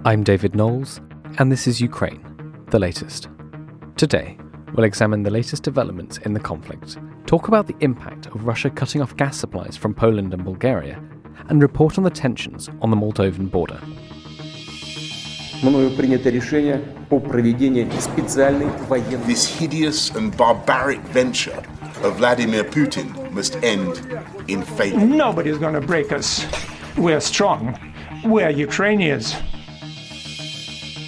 I'm David Knowles, and this is Ukraine, the latest. Today, we'll examine the latest developments in the conflict, talk about the impact of Russia cutting off gas supplies from Poland and Bulgaria, and report on the tensions on the Moldovan border. This hideous and barbaric venture of Vladimir Putin must end in failure. Nobody's going to break us. We're strong. We're Ukrainians.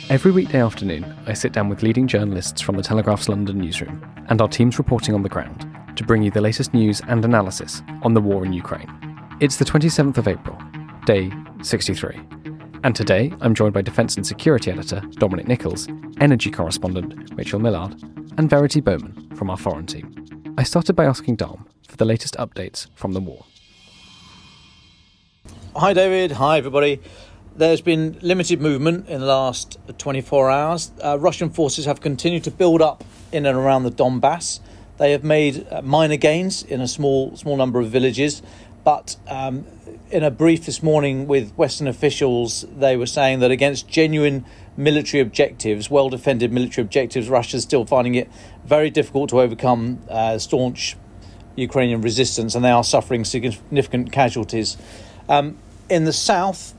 Every weekday afternoon, I sit down with leading journalists from the Telegraph's London newsroom and our teams reporting on the ground to bring you the latest news and analysis on the war in Ukraine. It's the 27th of April, day 63. And today, I'm joined by Defence and Security Editor Dominic Nicholls, Energy Correspondent Millard, and Verity Bowman from our foreign team. I started by asking Dom for the latest updates from the war. Hi David, hi everybody. There's been limited movement in the last 24 hours. Russian forces have continued to build up in and around the Donbass. They have made minor gains in a small number of villages, but in a brief this morning with Western officials, they were saying that against genuine military objectives, well-defended military objectives, Russia's still finding it very difficult to overcome staunch Ukrainian resistance, and they are suffering significant casualties. In the south,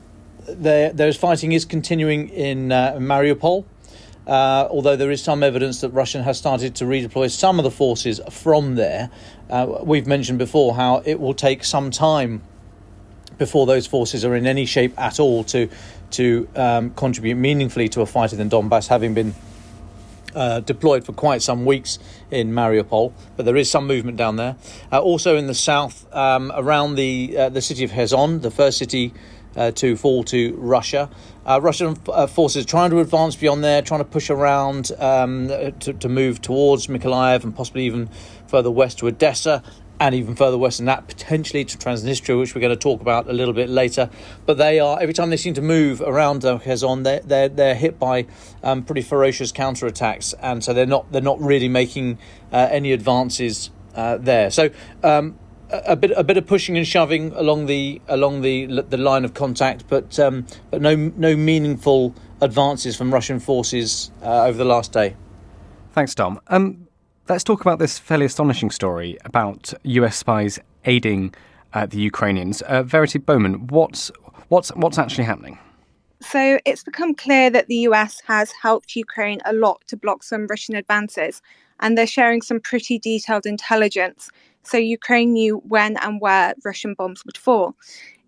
there's fighting is continuing in Mariupol, although there is some evidence that Russia has started to redeploy some of the forces from there. We've mentioned before how it will take some time before those forces are in any shape at all to contribute meaningfully to a fight in the Donbass, having been deployed for quite some weeks in Mariupol, but there is some movement down there. Also in the south, around the city of Kherson, the first city to fall to Russia. Russian forces trying to advance beyond there, trying to push around to move towards Mykolaiv and possibly even further west to Odessa, and even further west than that, potentially to Transnistria, which we're going to talk about a little bit later. But they are, every time they seem to move around Kherson, they're hit by pretty ferocious counterattacks, and so they're not really making any advances there. So a bit of pushing and shoving along the line of contact, but no meaningful advances from Russian forces over the last day. Thanks, Dom. Let's talk about this fairly astonishing story about US spies aiding the Ukrainians. Verity Bowman, what's actually happening? So it's become clear that the US has helped Ukraine a lot to block some Russian advances, and they're sharing some pretty detailed intelligence, so Ukraine knew when and where Russian bombs would fall.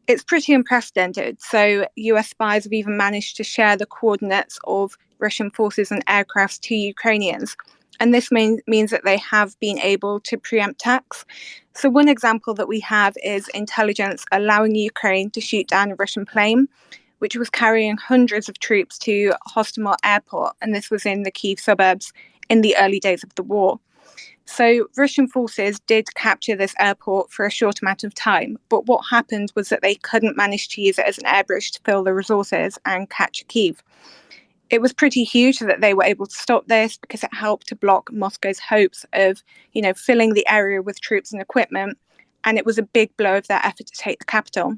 It's pretty unprecedented, so US spies have even managed to share the coordinates of Russian forces and aircrafts to Ukrainians. And this means that they have been able to preempt attacks. So one example that we have is intelligence allowing Ukraine to shoot down a Russian plane, which was carrying hundreds of troops to Hostomel airport. And this was in the Kyiv suburbs in the early days of the war. So Russian forces did capture this airport for a short amount of time. But what happened was that they couldn't manage to use it as an airbridge to fill the resources and catch Kyiv. It was pretty huge that they were able to stop this because it helped to block Moscow's hopes of, filling the area with troops and equipment. And it was a big blow of their effort to take the capital.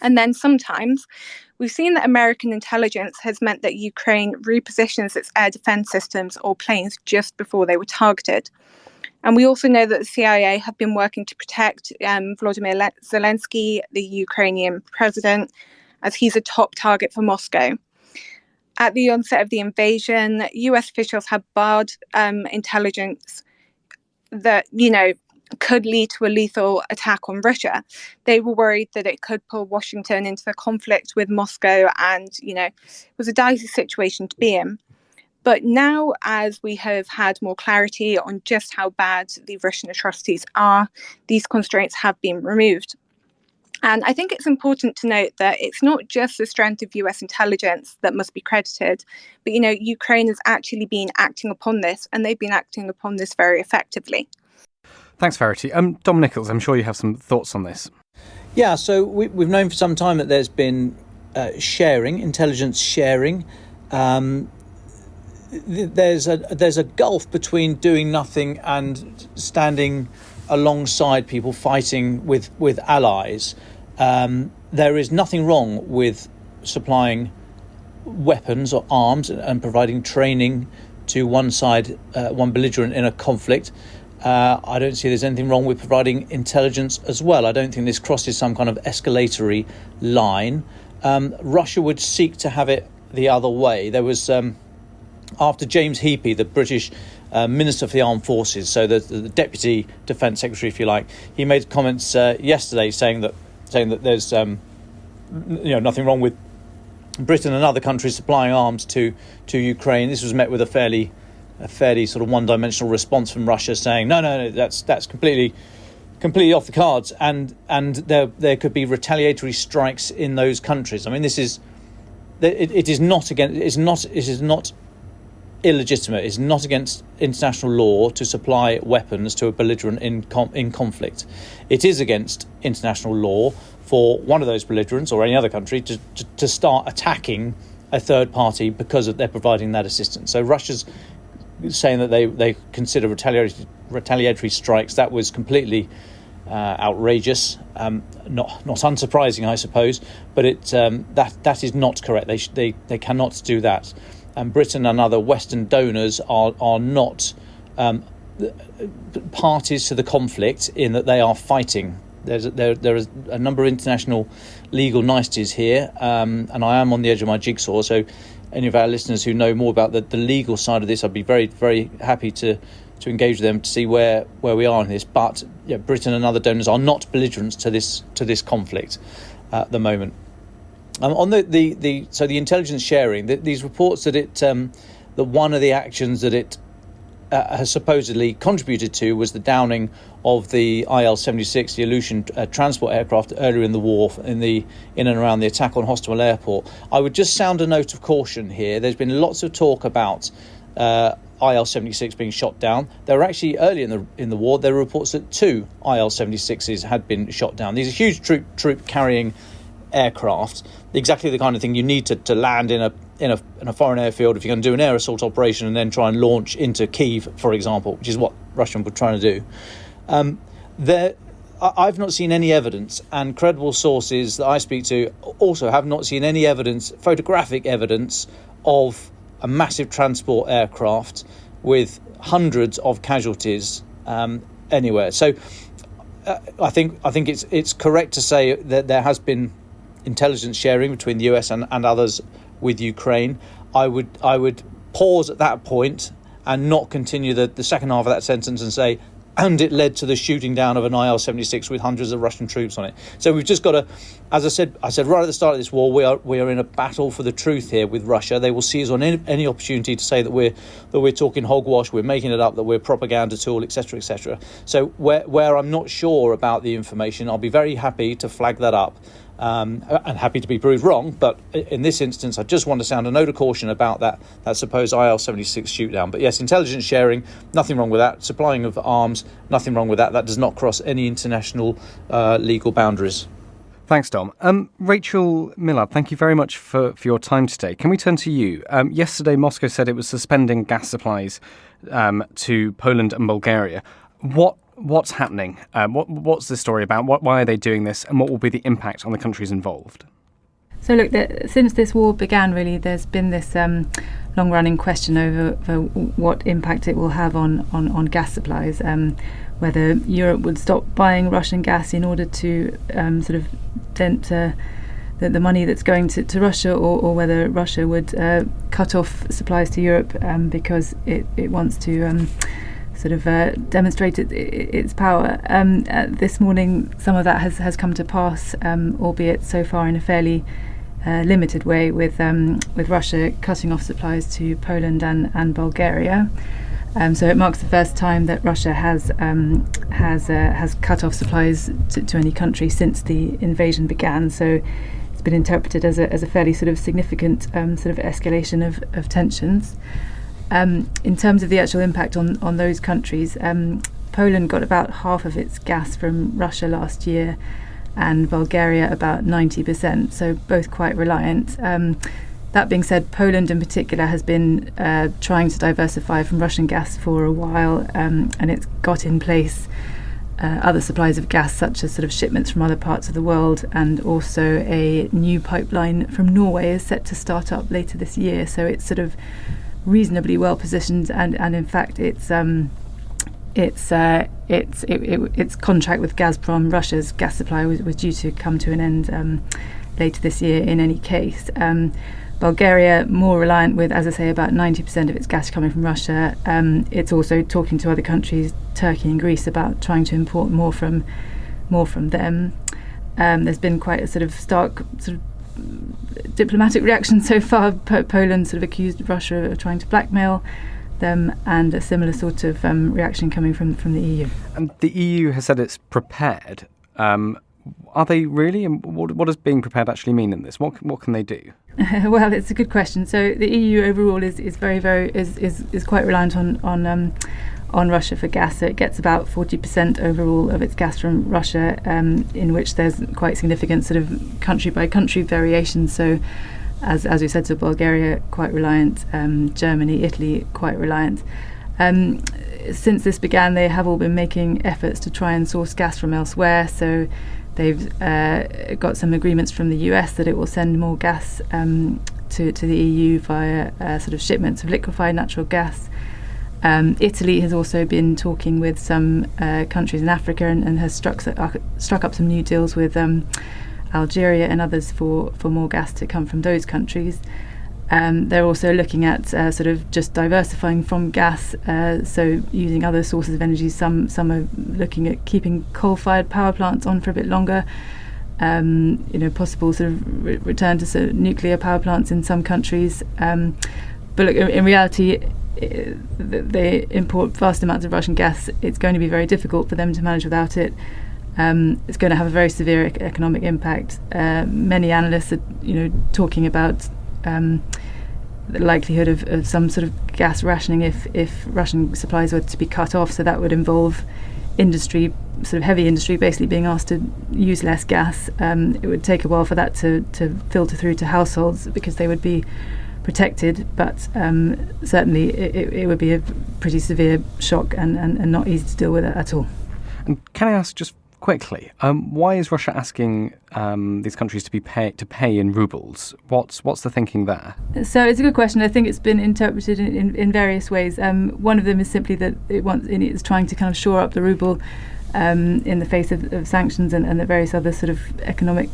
And then sometimes we've seen that American intelligence has meant that Ukraine repositions its air defense systems or planes just before they were targeted. And we also know that the CIA have been working to protect Volodymyr Zelensky, the Ukrainian president, as he's a top target for Moscow. At the onset of the invasion, US officials had barred intelligence that, could lead to a lethal attack on Russia. They were worried that it could pull Washington into the conflict with Moscow, and, it was a dicey situation to be in. But now, as we have had more clarity on just how bad the Russian atrocities are, these constraints have been removed. And I think it's important to note that it's not just the strength of US intelligence that must be credited, but, Ukraine has actually been acting upon this, and they've been acting upon this very effectively. Thanks, Verity. Dom Nicholls, I'm sure you have some thoughts on this. Yeah, so we've known for some time that there's been intelligence sharing. There's a gulf between doing nothing and standing alongside people fighting with allies. There is nothing wrong with supplying weapons or arms and providing training to one side, one belligerent in a conflict. I don't see there's anything wrong with providing intelligence as well. I don't think this crosses some kind of escalatory line. Russia would seek to have it the other way. There was, after James Heappey, the British Minister for the Armed Forces, so the Deputy Defence Secretary, if you like, he made comments yesterday saying that there's nothing wrong with Britain and other countries supplying arms to Ukraine. This was met with a fairly sort of one-dimensional response from Russia, saying no, that's completely off the cards, and there could be retaliatory strikes in those countries. I mean, it is not illegitimate. It's not against international law to supply weapons to a belligerent in conflict. It is against international law for one of those belligerents or any other country to start attacking a third party because they're providing that assistance. So Russia's saying that they consider retaliatory strikes. That was completely outrageous, not unsurprising, I suppose, but that is not correct. They cannot do that. And Britain and other Western donors are not parties to the conflict in that they are fighting. There is a number of international legal niceties here, and I am on the edge of my jigsaw. So any of our listeners who know more about the legal side of this, I'd be very, very happy to engage with them to see where we are in this. But Britain and other donors are not belligerents to this conflict at the moment. On the intelligence sharing, these reports that one of the actions that it has supposedly contributed to was the downing of the IL-76, the Aleutian transport aircraft earlier in the war, in and around the attack on Hostomel Airport. I would just sound a note of caution here. There's been lots of talk about IL-76 being shot down. There were actually, early in the war, there were reports that 2 IL-76s had been shot down. These are huge troop carrying aircraft, exactly the kind of thing you need to land in a foreign airfield if you're going to do an air assault operation and then try and launch into Kyiv, for example, which is what Russia were trying to do. I've not seen any evidence, and credible sources that I speak to also have not seen any evidence, photographic evidence, of a massive transport aircraft with hundreds of casualties anywhere. So I think it's correct to say that there has been intelligence sharing between the US and others with Ukraine. I would pause at that point and not continue the second half of that sentence and say, and it led to the shooting down of an IL-76 with hundreds of Russian troops on it. So we've just got to, as I said right at the start of this war, we are in a battle for the truth here with Russia. They will seize on any opportunity to say that we're talking hogwash, we're making it up, that we're a propaganda tool, etc., etc. So where I'm not sure about the information, I'll be very happy to flag that up. And happy to be proved wrong, but in this instance I just want to sound a note of caution about that supposed IL-76 shoot down. But yes, intelligence sharing, nothing wrong with that. Supplying of arms, nothing wrong with that. That does not cross any international legal boundaries. Thanks, Dom. Rachel Millard, thank you very much for your time today. Can we turn to you? Yesterday Moscow said it was suspending gas supplies to Poland and Bulgaria. What's happening? What's this story about? Why are they doing this? And what will be the impact on the countries involved? So look, since this war began, really, there's been this long-running question over what impact it will have on gas supplies, whether Europe would stop buying Russian gas in order to sort of dent the money that's going to Russia, or whether Russia would cut off supplies to Europe because it wants to sort of demonstrate its power. This morning, some of that has come to pass, albeit so far in a fairly limited way, with Russia cutting off supplies to Poland and Bulgaria. So it marks the first time that Russia has cut off supplies to any country since the invasion began. So it's been interpreted as a fairly sort of significant sort of escalation of tensions. In terms of the actual impact on those countries, Poland got about half of its gas from Russia last year, and Bulgaria about 90%, so both quite reliant. That being said, Poland in particular has been trying to diversify from Russian gas for a while, and it's got in place other supplies of gas, such as sort of shipments from other parts of the world, and also a new pipeline from Norway is set to start up later this year. So it's sort of reasonably well positioned, and in fact its contract with Gazprom, Russia's gas supply, was due to come to an end later this year in any case. Bulgaria, more reliant, with, as I say, about 90% of its gas coming from Russia. It's also talking to other countries, Turkey and Greece, about trying to import more from them. There's been quite a sort of stark sort of diplomatic reaction so far. Poland sort of accused Russia of trying to blackmail them, and a similar sort of reaction coming from the EU. And the EU has said it's prepared. Are they really? And what does being prepared actually mean in this? What can they do? Well, it's a good question. So the EU overall is quite reliant on Russia for gas. So it gets about 40% overall of its gas from Russia, in which there's quite significant sort of country by country variation. So as we said, so Bulgaria quite reliant, Germany, Italy quite reliant. Since this began, they have all been making efforts to try and source gas from elsewhere. So they've got some agreements from the US that it will send more gas to the EU via sort of shipments of liquefied natural gas. Italy has also been talking with some countries in Africa and has struck up some new deals with Algeria and others for more gas to come from those countries. They're also looking at sort of just diversifying from gas, so using other sources of energy. Some are looking at keeping coal-fired power plants on for a bit longer. Possible sort of return to sort of nuclear power plants in some countries. But look, in reality, they import vast amounts of Russian gas. It's going to be very difficult for them to manage without it. It's going to have a very severe economic impact. Many analysts are, talking about the likelihood of some sort of gas rationing if Russian supplies were to be cut off. So that would involve industry, sort of heavy industry, basically being asked to use less gas. It would take a while for that to filter through to households because they would be protected, but certainly it would be a pretty severe shock and not easy to deal with it at all. And can I ask just quickly, why is Russia asking these countries to pay in rubles? What's the thinking there? So it's a good question. I think it's been interpreted in various ways. One of them is simply that it's trying to kind of shore up the ruble in the face of sanctions and the various other sort of economic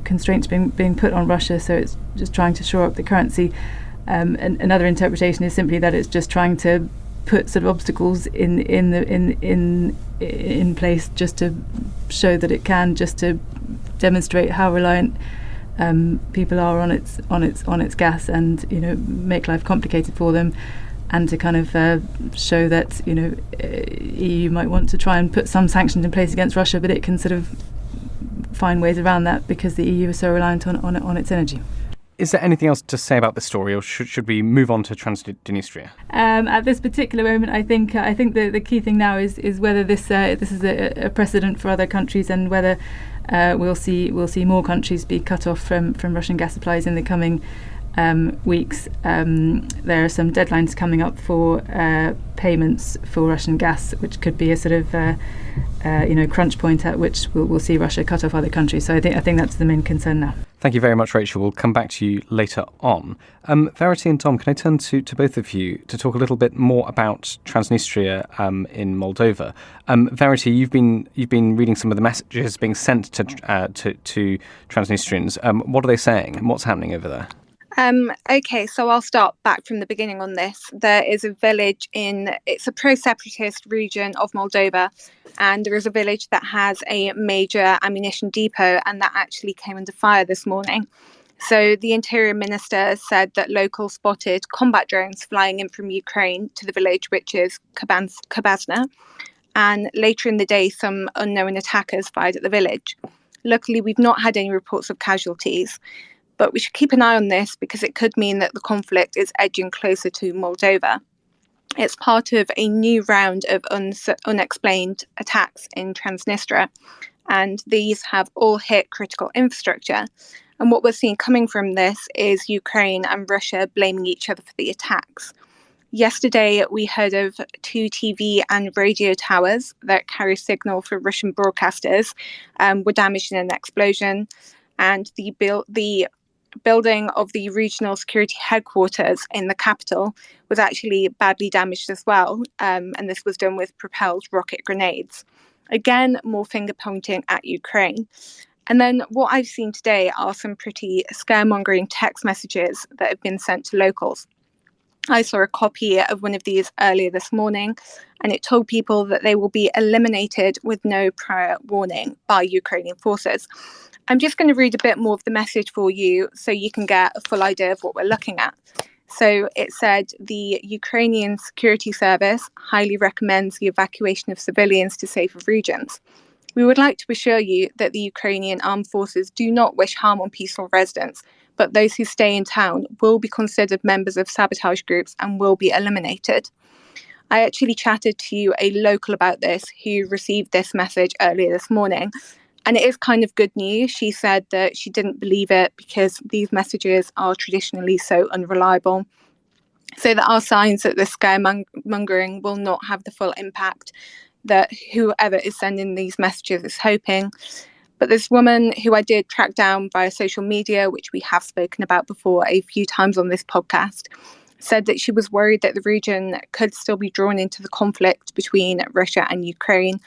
constraints being put on Russia. So it's just trying to shore up the currency. And another interpretation is simply that it's just trying to put sort of obstacles in place just to show that it can, just to demonstrate how reliant people are on its gas, and make life complicated for them, and to kind of show that EU might want to try and put some sanctions in place against Russia, but it can sort of find ways around that because the EU is so reliant on its energy. Is there anything else to say about this story, or should we move on to Transnistria? At this particular moment, I think the key thing now is whether this is a precedent for other countries, and whether we'll see more countries be cut off from Russian gas supplies in the coming weeks. There are some deadlines coming up for payments for Russian gas, which could be a sort of crunch point at which we'll see Russia cut off other countries. So I think that's the main concern now. Thank you very much, Rachel. We'll come back to you later on. Verity and Tom, can I turn to both of you to talk a little bit more about Transnistria in Moldova? Verity, you've been reading some of the messages being sent to Transnistrians. What are they saying, and what's happening over there? Okay, so I'll start back from the beginning on this. There is a village it's a pro-separatist region of Moldova, and there is a village that has a major ammunition depot, and that actually came under fire this morning. So the Interior Minister said that locals spotted combat drones flying in from Ukraine to the village, which is Kabazna, and later in the day some unknown attackers fired at the village. Luckily, we've not had any reports of casualties. But we should keep an eye on this because it could mean that the conflict is edging closer to Moldova. It's part of a new round of unexplained attacks in Transnistria, and these have all hit critical infrastructure. And what we're seeing coming from this is Ukraine and Russia blaming each other for the attacks. Yesterday, we heard of 2 TV and radio towers that carry signal for Russian broadcasters were damaged in an explosion, and the building of the regional security headquarters in the capital was actually badly damaged as well, and this was done with propelled rocket grenades. Again, more finger pointing at Ukraine. And then what I've seen today are some pretty scaremongering text messages that have been sent to locals. I saw a copy of one of these earlier this morning, and it told people that they will be eliminated with no prior warning by Ukrainian forces. I'm just going to read a bit more of the message for you so you can get a full idea of what we're looking at. So it said, the Ukrainian Security Service highly recommends the evacuation of civilians to safer regions. We would like to assure you that the Ukrainian armed forces do not wish harm on peaceful residents, but those who stay in town will be considered members of sabotage groups and will be eliminated. I actually chatted to a local about this who received this message earlier this morning, and it is kind of good news. She said that she didn't believe it because these messages are traditionally so unreliable. So there are signs that the scaremongering will not have the full impact that whoever is sending these messages is hoping. But this woman who I did track down via social media, which we have spoken about before a few times on this podcast, said that she was worried that the region could still be drawn into the conflict between Russia and Ukraine.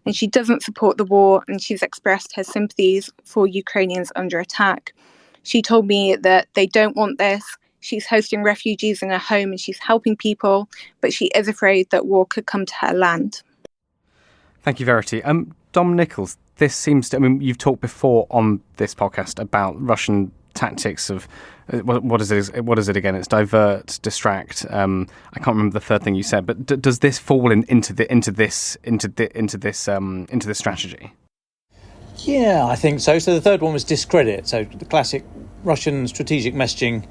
And she doesn't support the war, and she's expressed her sympathies for Ukrainians under attack. She told me that they don't want this. She's hosting refugees in her home and she's helping people, but she is afraid that war could come to her land. Thank you, Verity. Dom Nicholls, this seems to, you've talked before on this podcast about Russian tactics of, what is it again? It's divert, distract. I can't remember the third thing you said, but does this fall into this strategy? Yeah, I think so. So the third one was discredit. So the classic Russian strategic messaging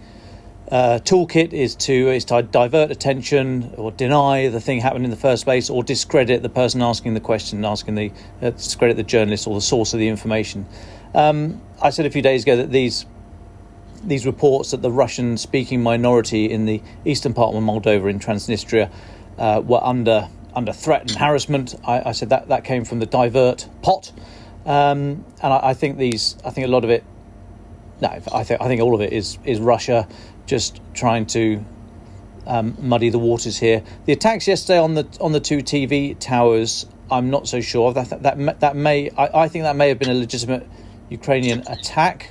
toolkit is to divert attention or deny the thing happened in the first place, or discredit the person asking the question, discredit the journalist or the source of the information. I said a few days ago that these reports that the Russian-speaking minority in the eastern part of Moldova in Transnistria were under threat and harassment. I said that came from the divert pot, and I think a lot of it. No, I think all of it is Russia just trying to muddy the waters here. The attacks yesterday on the 2 TV towers, I'm not so sure. I think that may have been a legitimate Ukrainian attack.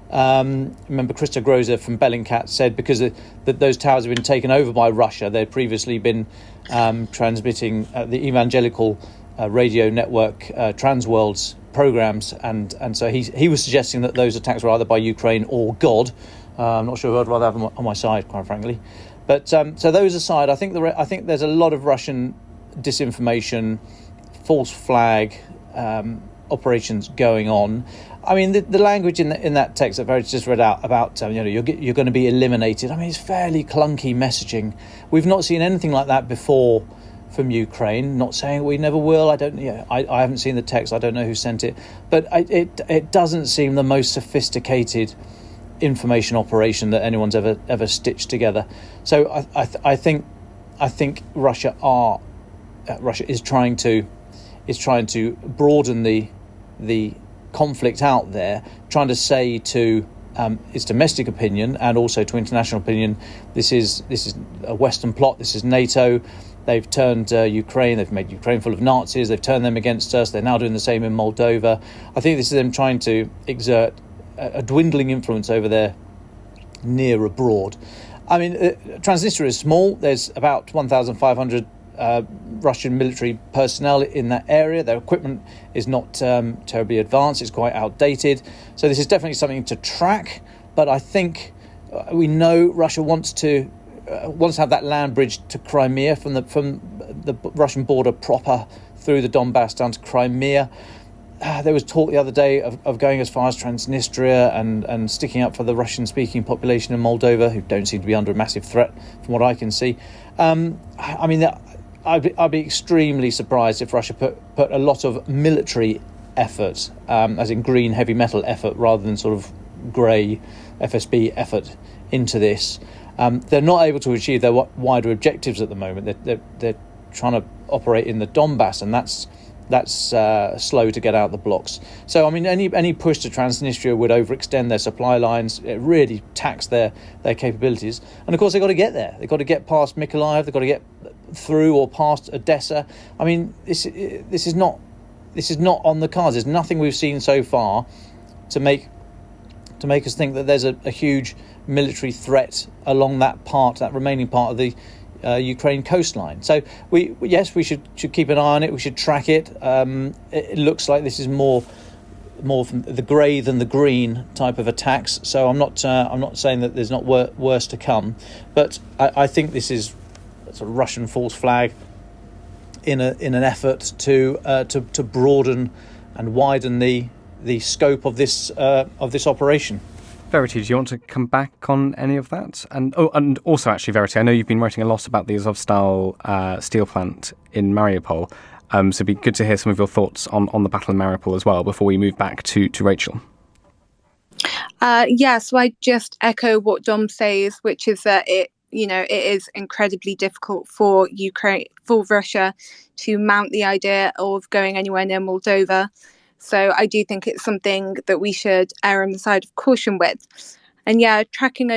Remember, Krista Groza from Bellingcat said because that those towers have been taken over by Russia. They'd previously been transmitting the evangelical radio network Transworld's programs, and so he was suggesting that those attacks were either by Ukraine or God. I'm not sure who I'd rather have on my side, quite frankly. But so those aside, I think there's a lot of Russian disinformation, false flag operations going on. I mean, the language in that text that Verity just read out about you're going to be eliminated. I mean, it's fairly clunky messaging. We've not seen anything like that before from Ukraine. Not saying we never will. I haven't seen the text. I don't know who sent it, but it doesn't seem the most sophisticated information operation that anyone's ever stitched together. So I think Russia is trying to broaden the conflict out there, trying to say to its domestic opinion and also to international opinion, this is a Western plot. This is NATO. They've turned Ukraine. They've made Ukraine full of Nazis. They've turned them against us. They're now doing the same in Moldova. I think this is them trying to exert a dwindling influence over their near abroad. I mean, Transnistria is small. There's about 1,500 Russian military personnel in that area. Their equipment is not terribly advanced. It's quite outdated. So this is definitely something to track. But I think we know Russia wants to have that land bridge to Crimea from the Russian border proper through the Donbass down to Crimea. There was talk the other day of going as far as Transnistria and sticking up for the Russian-speaking population in Moldova, who don't seem to be under a massive threat from what I can see. I mean, I'd be extremely surprised if Russia put a lot of military effort, as in green heavy metal effort, rather than sort of grey FSB effort into this. They're not able to achieve their wider objectives at the moment. They're trying to operate in the Donbass, and that's slow to get out the blocks. So, I mean, any push to Transnistria would overextend their supply lines. It really tax their capabilities. And of course, they've got to get there. They've got to get past Mykolaiv. They've got to get through or past Odessa. I mean, this is not on the cards. There's nothing we've seen so far to make us think that there's a huge military threat along that remaining part of the Ukraine coastline. So we should keep an eye on it. We should track it. It looks like this is more from the grey than the green type of attacks. So I'm not saying that there's not worse to come, but I think this is a sort of Russian false flag in an effort to broaden and widen the scope of this operation. Verity, do you want to come back on any of that? And also, actually, Verity, I know you've been writing a lot about the Azovstal steel plant in Mariupol, so it'd be good to hear some of your thoughts on the Battle of Mariupol as well before we move back to Rachel. So I just echo what Dom says, which is that it is incredibly difficult for Russia to mount the idea of going anywhere near Moldova. So I do think it's something that we should err on the side of caution with. And flicking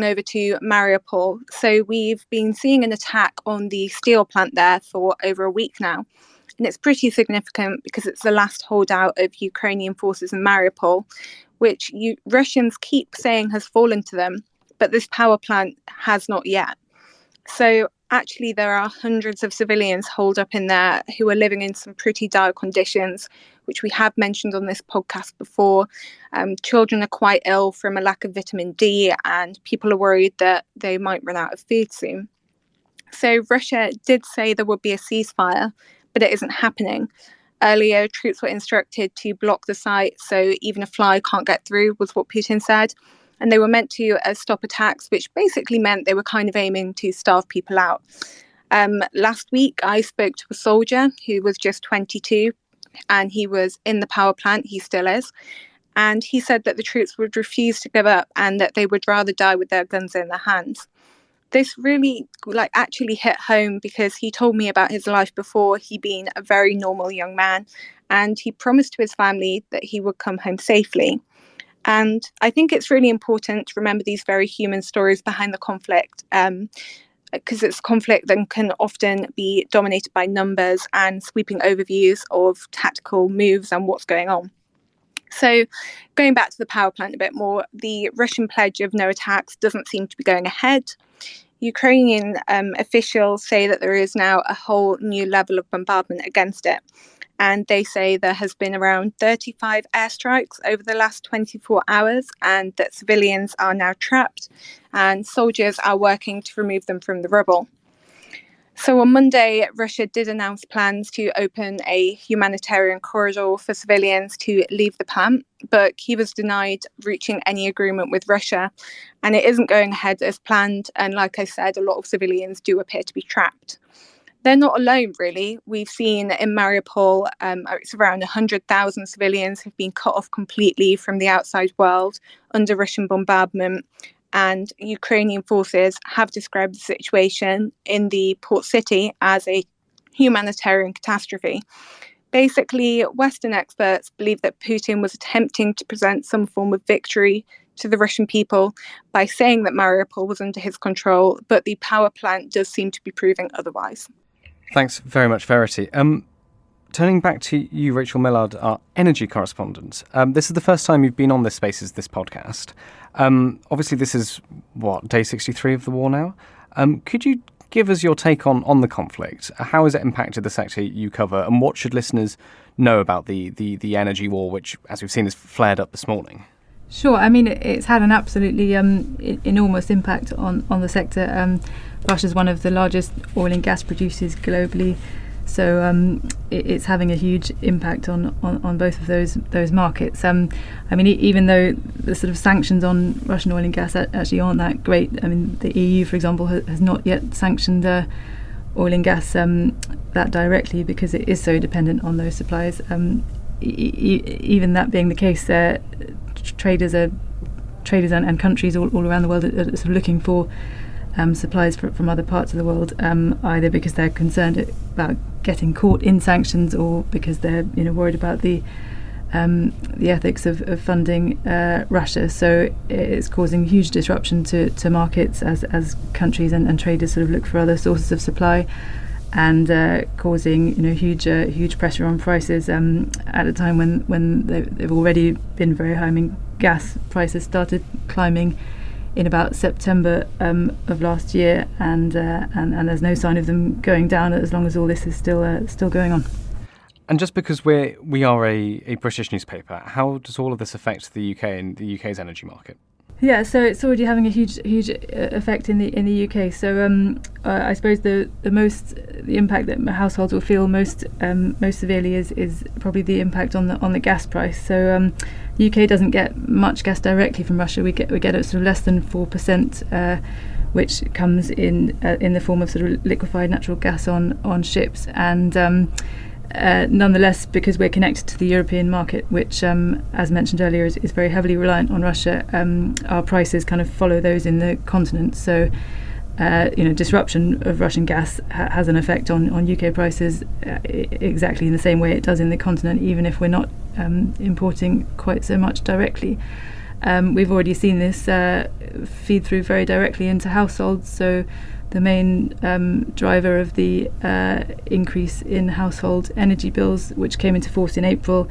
over to Mariupol. So we've been seeing an attack on the steel plant there for over a week now. And it's pretty significant because it's the last holdout of Ukrainian forces in Mariupol, which Russians keep saying has fallen to them. But this power plant has not yet. So actually, there are hundreds of civilians holed up in there who are living in some pretty dire conditions, which we have mentioned on this podcast before. Children are quite ill from a lack of vitamin D, and people are worried that they might run out of food soon. So Russia did say there would be a ceasefire, but it isn't happening. Earlier, troops were instructed to block the site, so even a fly can't get through, was what Putin said. And they were meant to stop attacks, which basically meant they were kind of aiming to starve people out. Last week, I spoke to a soldier who was just 22, and he was in the power plant. He still is. And he said that the troops would refuse to give up and that they would rather die with their guns in their hands. This really actually hit home because he told me about his life before. He'd been a very normal young man, and he promised to his family that he would come home safely. And I think it's really important to remember these very human stories behind the conflict, because it's conflict that can often be dominated by numbers and sweeping overviews of tactical moves and what's going on. So going back to the power plant a bit more, the Russian pledge of no attacks doesn't seem to be going ahead. Ukrainian officials say that there is now a whole new level of bombardment against it. And they say there has been around 35 airstrikes over the last 24 hours and that civilians are now trapped and soldiers are working to remove them from the rubble. So on Monday, Russia did announce plans to open a humanitarian corridor for civilians to leave the plant, but he was denied reaching any agreement with Russia, and it isn't going ahead as planned. And like I said, a lot of civilians do appear to be trapped. They're not alone, really. We've seen in Mariupol, it's around 100,000 civilians have been cut off completely from the outside world under Russian bombardment. And Ukrainian forces have described the situation in the port city as a humanitarian catastrophe. Basically, Western experts believe that Putin was attempting to present some form of victory to the Russian people by saying that Mariupol was under his control, but the power plant does seem to be proving otherwise. Thanks very much, Verity. Turning back to you, Rachel Millard, our energy correspondent. This is the first time you've been on this Spaces, this podcast. Obviously, this is, day 63 of the war now? Could you give us your take on the conflict? How has it impacted the sector you cover, and what should listeners know about the energy war, which, as we've seen, has flared up this morning? Sure. I mean, it's had an absolutely enormous impact on the sector. Russia's one of the largest oil and gas producers globally, so it's having a huge impact on both of those markets. I mean, even though the sort of sanctions on Russian oil and gas actually aren't that great. I mean, the EU, for example, has not yet sanctioned oil and gas that directly because it is so dependent on those supplies. Even that being the case, traders and countries all around the world are sort of looking for supplies from other parts of the world, either because they're concerned about getting caught in sanctions or because they're worried about the ethics of funding Russia. So it's causing huge disruption to markets as countries and traders sort of look for other sources of supply, and causing huge pressure on prices at a time when they've already been very high. I mean, gas prices started climbing in about September of last year, and there's no sign of them going down as long as all this is still going on. And just because we are a British newspaper, how does all of this affect the UK and the UK's energy market? Yeah, so it's already having a huge effect in the UK. So I suppose the impact that households will feel most severely is probably the impact on the gas price. So the UK doesn't get much gas directly from Russia. We get it sort of less than 4%, which comes in the form of sort of liquefied natural gas on ships, and nonetheless, because we're connected to the European market, which, as mentioned earlier, is very heavily reliant on Russia, our prices kind of follow those in the continent. So, disruption of Russian gas has an effect on UK prices exactly in the same way it does in the continent, even if we're not importing quite so much directly. We've already seen this feed through very directly into households. So the main driver of the increase in household energy bills, which came into force in April,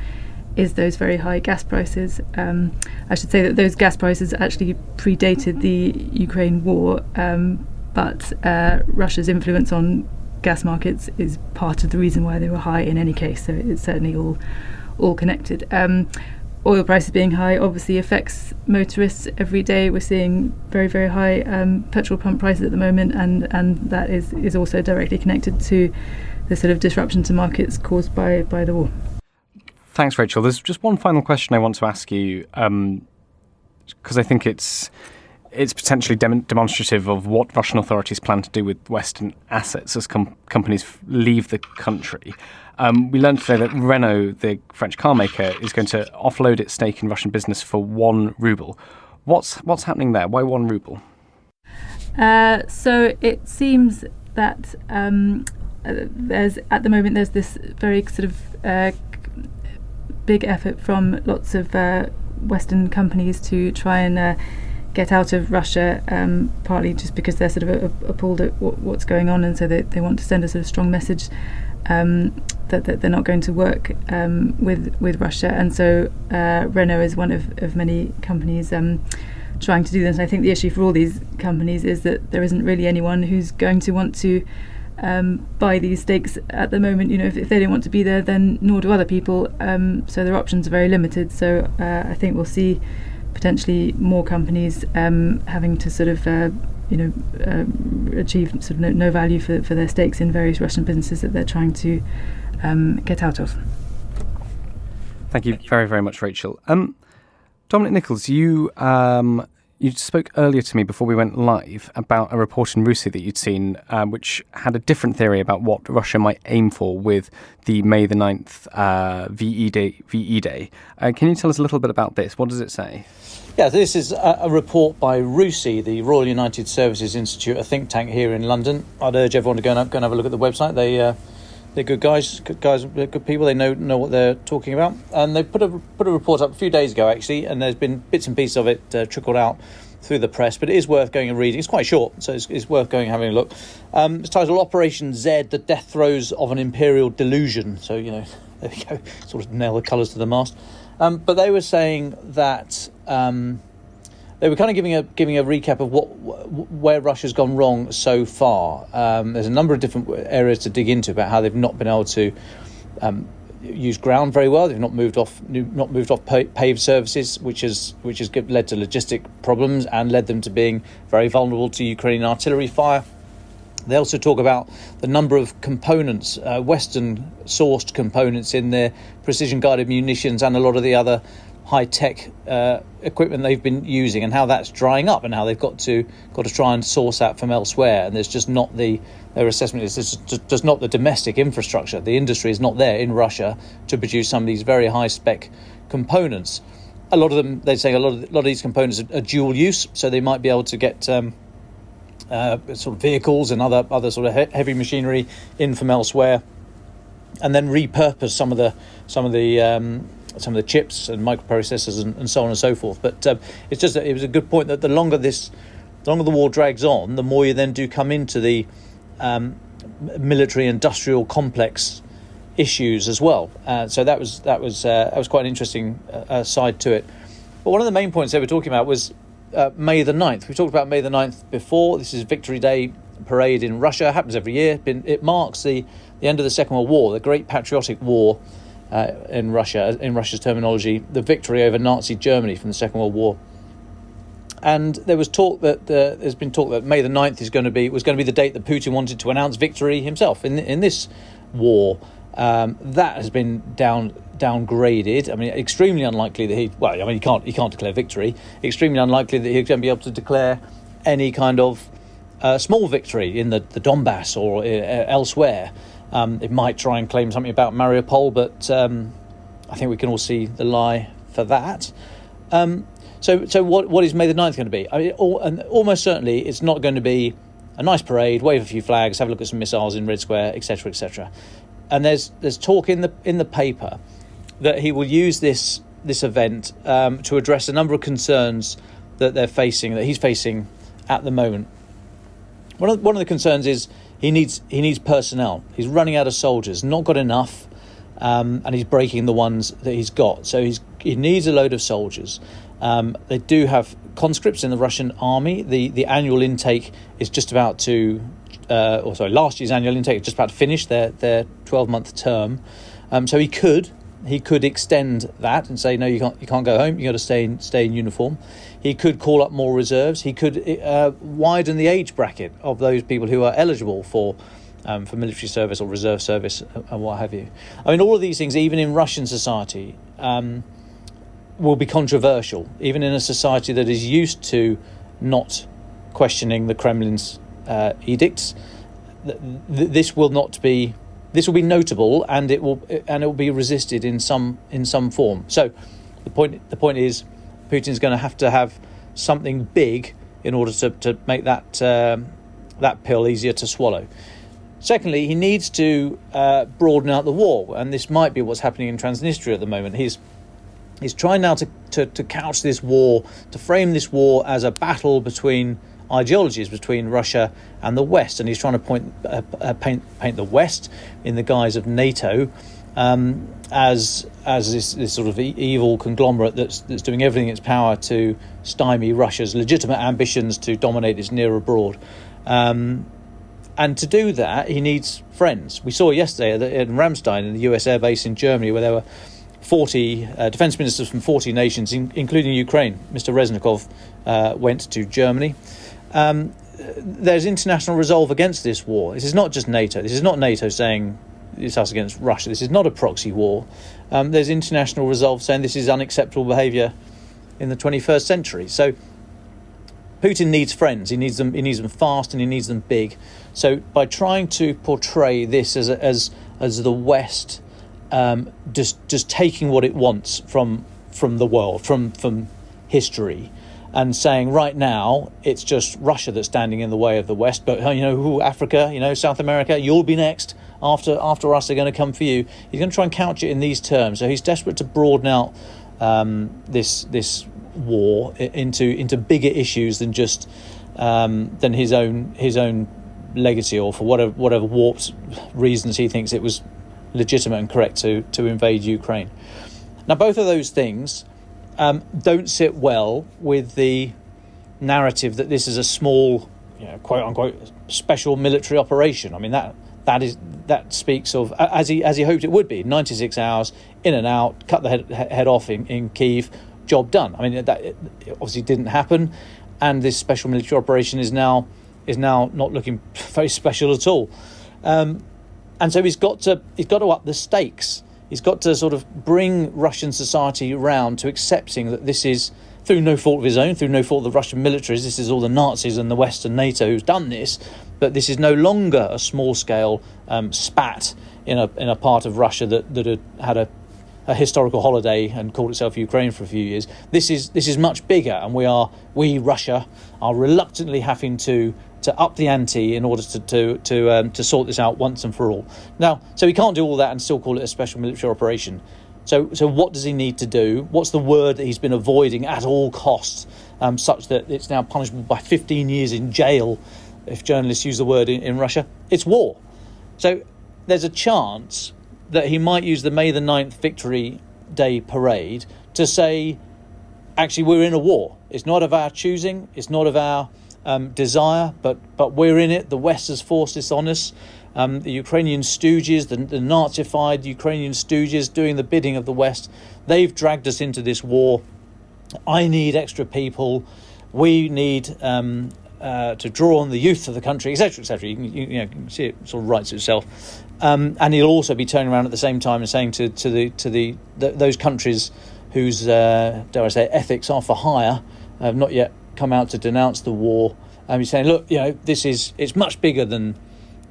is those very high gas prices. I should say that those gas prices actually predated the Ukraine war, but Russia's influence on gas markets is part of the reason why they were high in any case. So it's certainly all connected. Oil prices being high obviously affects motorists every day. We're seeing very, very high petrol pump prices at the moment, and that is also directly connected to the sort of disruption to markets caused by the war. Thanks, Rachel. There's just one final question I want to ask you, because I think it's potentially demonstrative of what Russian authorities plan to do with Western assets as companies leave the country. We learned today that Renault, the French car maker, is going to offload its stake in Russian business for 1 ruble. What's happening there? Why 1 ruble? So it seems that there's this very sort of big effort from lots of Western companies to try and get out of Russia, partly just because they're sort of appalled at what's going on, and so they want to send a sort of strong message that they're not going to work with Russia. And so Renault is one of many companies trying to do this. And I think the issue for all these companies is that there isn't really anyone who's going to want to buy these stakes at the moment. If they don't want to be there, then nor do other people. So their options are very limited. So I think we'll see potentially more companies having to sort of achieve sort of no value for their stakes in various Russian businesses that they're trying to get out of. Thank you very, very much, Rachel. Dominic Nicholls, you spoke earlier to me before we went live about a report in Verity that you'd seen, which had a different theory about what Russia might aim for with the May the 9th VE Day. Can you tell us a little bit about this? What does it say? Yeah, this is a report by RUSI, the Royal United Services Institute, a think tank here in London. I'd urge everyone to go and have a look at the website. They're good guys, good people. They know what they're talking about, and they put a report up a few days ago actually, and there's been bits and pieces of it trickled out through the press, but it is worth going and reading. It's quite short, so it's worth going and having a look. It's titled Operation Z: The Death Throes of an Imperial Delusion. So there we go, sort of nail the colours to the mast. But they were saying that they were kind of giving a recap of where Russia's gone wrong so far. There's a number of different areas to dig into about how they've not been able to use ground very well. They've not moved off paved surfaces, which has led to logistic problems and led them to being very vulnerable to Ukrainian artillery fire. They also talk about the number of components, Western-sourced components in their precision-guided munitions and a lot of the other high-tech equipment they've been using, and how that's drying up, and how they've got to try and source that from elsewhere. And there's just not their assessment is just not the domestic infrastructure. The industry is not there in Russia to produce some of these very high-spec components. a lot of them, they're saying a lot of these components are dual use, so they might be able to get sort of vehicles and other sort of heavy machinery in from elsewhere, and then repurpose some of the chips and microprocessors and so on and so forth. But it's just it was a good point that the longer the war drags on, the more you then do come into the military industrial complex issues as well. So that was quite an interesting side to it. But one of the main points they were talking about was May the 9th. We talked about May the 9th before. This is Victory Day parade in Russia. It happens every year. It marks the end of the Second World War, the Great Patriotic War in Russia, in Russia's terminology, the victory over Nazi Germany from the Second World War. And there was talk that there's been talk that May the 9th was going to be the date that Putin wanted to announce victory himself in this war. That has been downgraded. I mean, extremely unlikely that he can't declare victory. Extremely unlikely that he's going to be able to declare any kind of small victory in the Donbass or elsewhere. It might try and claim something about Mariupol, but I think we can all see the lie for that. So what is May the 9th going to be? I mean, almost certainly it's not going to be a nice parade, wave a few flags, have a look at some missiles in Red Square, etc., etc. And there's talk in the paper that he will use this event to address a number of concerns that he's facing at the moment. One of the concerns is he needs personnel. He's running out of soldiers, not got enough, and he's breaking the ones that he's got. So he needs a load of soldiers. They do have conscripts in the Russian army. The annual intake is just about to, last year's annual intake is just about to finish their 12-month term. So he could extend that and say, no, you can't go home. You got to stay in uniform. He could call up more reserves. He could widen the age bracket of those people who are eligible for military service or reserve service and what have you. I mean, all of these things, even in Russian society, will be controversial, even in a society that is used to not questioning the Kremlin's edicts. This will be notable, and it will be resisted in some form. So the point is, Putin's going to have something big in order to make that pill easier to swallow. Secondly, he needs to broaden out the war, and this might be what's happening in Transnistria at the moment. He's trying now to couch this war, to frame this war as a battle between ideologies, between Russia and the West, and he's trying to paint the West in the guise of NATO as this sort of evil conglomerate that's doing everything in its power to stymie Russia's legitimate ambitions to dominate its near abroad. And to do that, he needs friends. We saw yesterday in Ramstein, in the US air base in Germany, where there were 40 defence ministers from 40 nations, including Ukraine. Mr. Reznikov went to Germany. There's international resolve against this war. This is not just NATO. This is not NATO saying it's us against Russia. This is not a proxy war. There's international resolve saying this is unacceptable behaviour in the 21st century. So Putin needs friends. He needs them fast, and he needs them big. So by trying to portray this as the West just taking what it wants from the world, from history, and saying right now it's just Russia that's standing in the way of the West, but Africa, South America, you'll be next. After us, they're going to come for you. He's going to try and couch it in these terms. So he's desperate to broaden out this war into bigger issues than just than his own legacy, or for whatever warped reasons he thinks it was legitimate and correct to invade Ukraine. Now, both of those things don't sit well with the narrative that this is a small, quote unquote, special military operation. I mean, that speaks of, as he hoped it would be, 96 hours in and out, cut the head off in Kyiv, job done. I mean, that obviously didn't happen, and this special military operation is now not looking very special at all. And so he's got to up the stakes. He's got to sort of bring Russian society around to accepting that this is, through no fault of his own, through no fault of the Russian militaries, this is all the Nazis and the West and NATO who's done this, but this is no longer a small-scale spat in a part of Russia that had a historical holiday and called itself Ukraine for a few years. This is much bigger, and we Russia are reluctantly having to up the ante in order to sort this out once and for all. Now, so he can't do all that and still call it a special military operation. So what does he need to do? What's the word that he's been avoiding at all costs, such that it's now punishable by 15 years in jail if journalists use the word in Russia? It's war. So there's a chance that he might use the May the 9th Victory Day parade to say, actually, we're in a war. It's not of our choosing. It's not of our desire, but we're in it. The West has forced this on us. The Ukrainian stooges, the Nazified Ukrainian stooges doing the bidding of the West, they've dragged us into this war. I need extra people. We need to draw on the youth of the country, etc., etc. You can see it sort of writes itself. And he'll also be turning around at the same time and saying to those countries whose, dare I say, ethics are for hire, have not yet come out to denounce the war. He's saying, look, it's much bigger than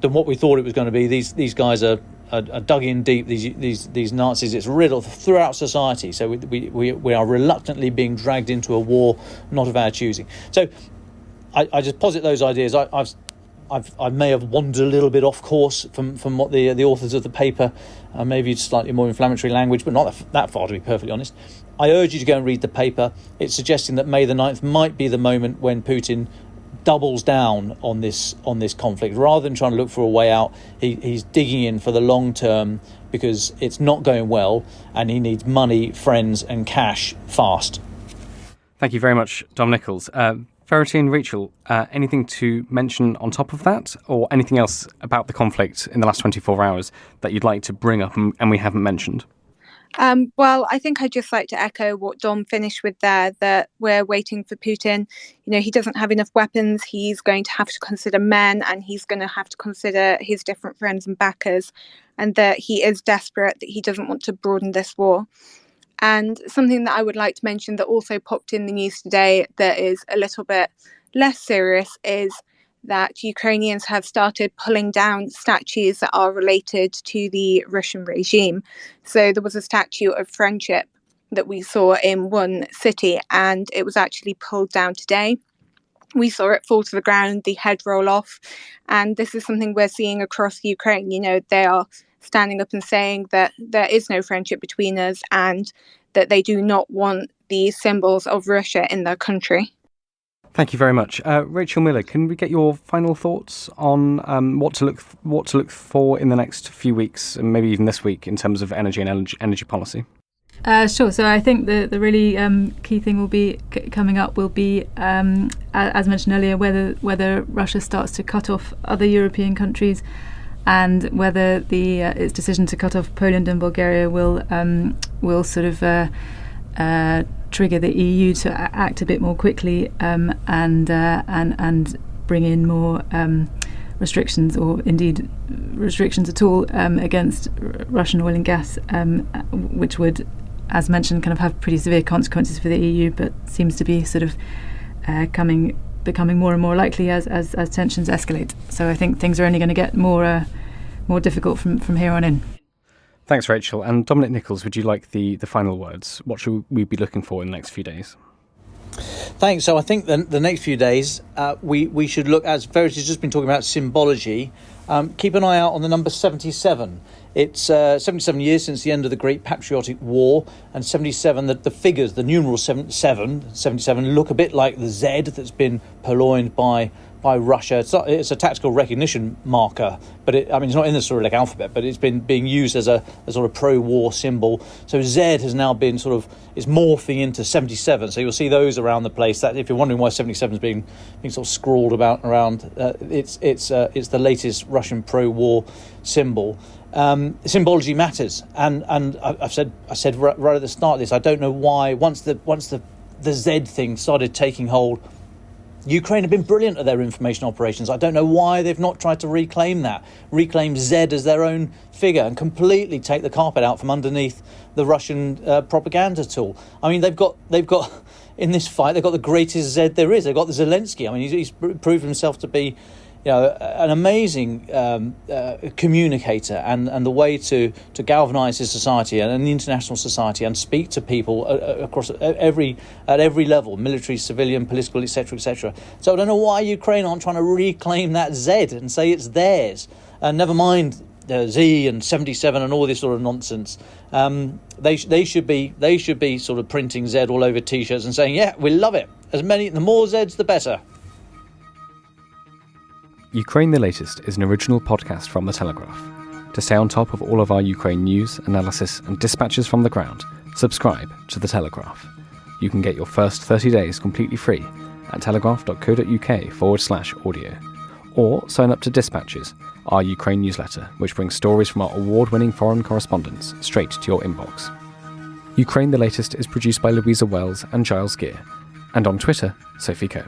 what we thought it was going to be. These guys are dug in deep. These Nazis. It's riddled throughout society. So we are reluctantly being dragged into a war not of our choosing. So I just posit those ideas. I may have wandered a little bit off course from what the authors of the paper, maybe slightly more inflammatory language, but not that far, to be perfectly honest. I urge you to go and read the paper. It's suggesting that May the 9th might be the moment when Putin doubles down on this conflict. Rather than trying to look for a way out, he's digging in for the long term because it's not going well and he needs money, friends and cash fast. Thank you very much, Dom Nicholls. Verity and Rachel, anything to mention on top of that, or anything else about the conflict in the last 24 hours that you'd like to bring up and we haven't mentioned? Well, I think I'd just like to echo what Dom finished with there, that we're waiting for Putin. He doesn't have enough weapons. He's going to have to consider men, and he's going to have to consider his different friends and backers, and that he is desperate, that he doesn't want to broaden this war. And something that I would like to mention that also popped in the news today that is a little bit less serious is that Ukrainians have started pulling down statues that are related to the Russian regime. So there was a statue of friendship that we saw in one city, and it was actually pulled down today. We saw it fall to the ground, the head roll off, and this is something we're seeing across Ukraine. They are standing up and saying that there is no friendship between us and that they do not want the symbols of Russia in their country. Thank you very much. Rachel Miller, can we get your final thoughts on what to look for in the next few weeks and maybe even this week in terms of energy and energy policy? Sure. So I think the really key thing will be coming up will be, as mentioned earlier, whether Russia starts to cut off other European countries, and whether its decision to cut off Poland and Bulgaria will sort of trigger the EU to act a bit more quickly and bring in more restrictions, or indeed restrictions at all, against Russian oil and gas, which would, as mentioned, kind of have pretty severe consequences for the EU, but seems to be sort of becoming more and more likely as tensions escalate. So I think things are only going to get more difficult from here on in. Thanks, Rachel. And Dominic Nicholls, would you like the final words? What should we be looking for in the next few days? Thanks. So I think the next few days we should look, as Verity's just been talking about symbology, keep an eye out on the number 77. It's 77 years since the end of the Great Patriotic War, and 77, the figures, the numeral 77 look a bit like the Z that's been purloined by Russia. It's a tactical recognition marker, but it's not in the Cyrillic alphabet, but it's been being used as a sort of pro-war symbol. So Z has now been is morphing into 77. So you'll see those around the place. That if you're wondering why 77 is being sort of scrawled around, it's the latest Russian pro-war symbol. Symbology matters, and I said right at the start of this, I don't know why once the Z thing started taking hold, Ukraine have been brilliant at their information operations. I don't know why they've not tried to reclaim Z as their own figure and completely take the carpet out from underneath the Russian propaganda tool. They've got in this fight, they've got the greatest Z there is. They've got the Zelensky. He's proven himself to be an amazing communicator and the way to galvanise his society and the international society and speak to people across at every level, military, civilian, political, etc., etc. So I don't know why Ukraine aren't trying to reclaim that Z and say it's theirs, and never mind Z and 77 and all this sort of nonsense. They should be sort of printing Z all over T-shirts and saying, yeah, we love it. The more Zs, the better. Ukraine the Latest is an original podcast from The Telegraph. To stay on top of all of our Ukraine news, analysis and dispatches from the ground, subscribe to The Telegraph. You can get your first 30 days completely free at telegraph.co.uk/audio. Or sign up to Dispatches, our Ukraine newsletter, which brings stories from our award-winning foreign correspondents straight to your inbox. Ukraine the Latest is produced by Louisa Wells and Giles Gear, and on Twitter, Sophie Coe.